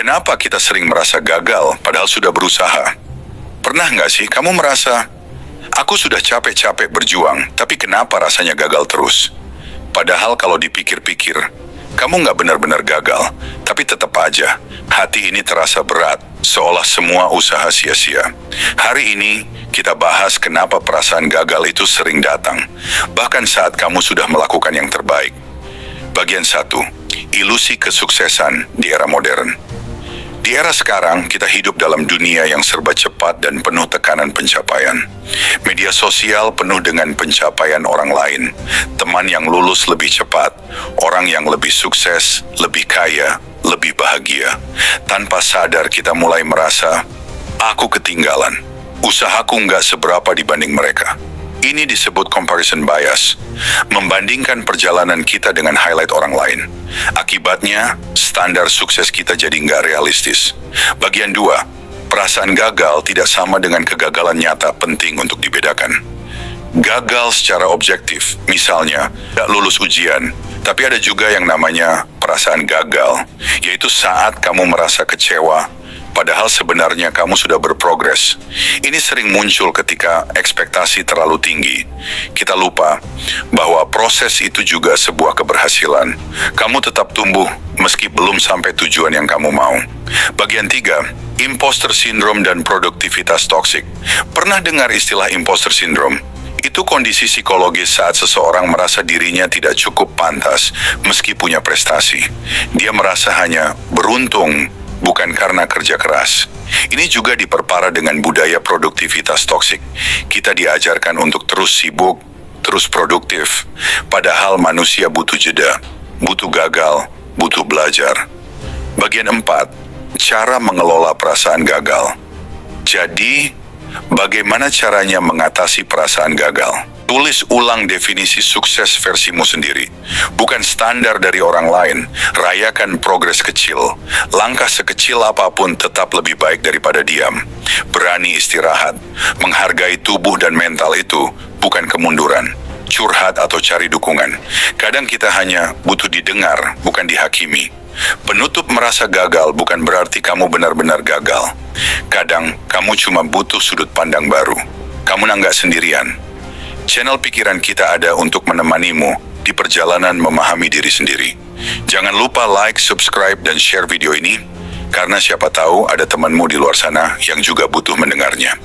Kenapa kita sering merasa gagal padahal sudah berusaha? Pernah nggak sih kamu merasa, aku sudah capek-capek berjuang, tapi kenapa rasanya gagal terus? Padahal kalau dipikir-pikir, kamu nggak benar-benar gagal, tapi tetap aja, hati ini terasa berat, seolah semua usaha sia-sia. Hari ini, kita bahas kenapa perasaan gagal itu sering datang, bahkan saat kamu sudah melakukan yang terbaik. Bagian 1. Ilusi kesuksesan di era modern. Di era sekarang, kita hidup dalam dunia yang serba cepat dan penuh tekanan pencapaian. Media sosial penuh dengan pencapaian orang lain, teman yang lulus lebih cepat, orang yang lebih sukses, lebih kaya, lebih bahagia. Tanpa sadar kita mulai merasa, aku ketinggalan, usahaku nggak seberapa dibanding mereka. Ini disebut comparison bias, membandingkan perjalanan kita dengan highlight orang lain. Akibatnya, standar sukses kita jadi nggak realistis. Bagian 2, perasaan gagal tidak sama dengan kegagalan nyata, penting untuk dibedakan. Gagal secara objektif, misalnya, tidak lulus ujian, tapi ada juga yang namanya perasaan gagal, yaitu saat kamu merasa kecewa, padahal sebenarnya kamu sudah berprogres. Ini sering muncul ketika ekspektasi terlalu tinggi. Kita lupa bahwa proses itu juga sebuah keberhasilan. Kamu tetap tumbuh meski belum sampai tujuan yang kamu mau. Bagian 3, imposter syndrome dan produktivitas toksik. Pernah dengar istilah imposter syndrome? Itu kondisi psikologis saat seseorang merasa dirinya tidak cukup pantas meski punya prestasi. Dia merasa hanya beruntung, bukan karena kerja keras. Ini juga diperparah dengan budaya produktivitas toksik. Kita diajarkan untuk terus sibuk, terus produktif. Padahal manusia butuh jeda, butuh gagal, butuh belajar. Bagian 4, cara mengelola perasaan gagal. Jadi, bagaimana caranya mengatasi perasaan gagal? Tulis ulang definisi sukses versimu sendiri. Bukan standar dari orang lain. Rayakan progres kecil. Langkah sekecil apapun tetap lebih baik daripada diam. Berani istirahat. Menghargai tubuh dan mental itu bukan kemunduran. Curhat atau cari dukungan. Kadang kita hanya butuh didengar, bukan dihakimi. Penutup merasa gagal bukan berarti kamu benar-benar gagal. Kadang kamu cuma butuh sudut pandang baru. Kamu nggak sendirian. Channel Pikiran Kita ada untuk menemanimu di perjalanan memahami diri sendiri. Jangan lupa like, subscribe, dan share video ini, karena siapa tahu ada temanmu di luar sana yang juga butuh mendengarnya.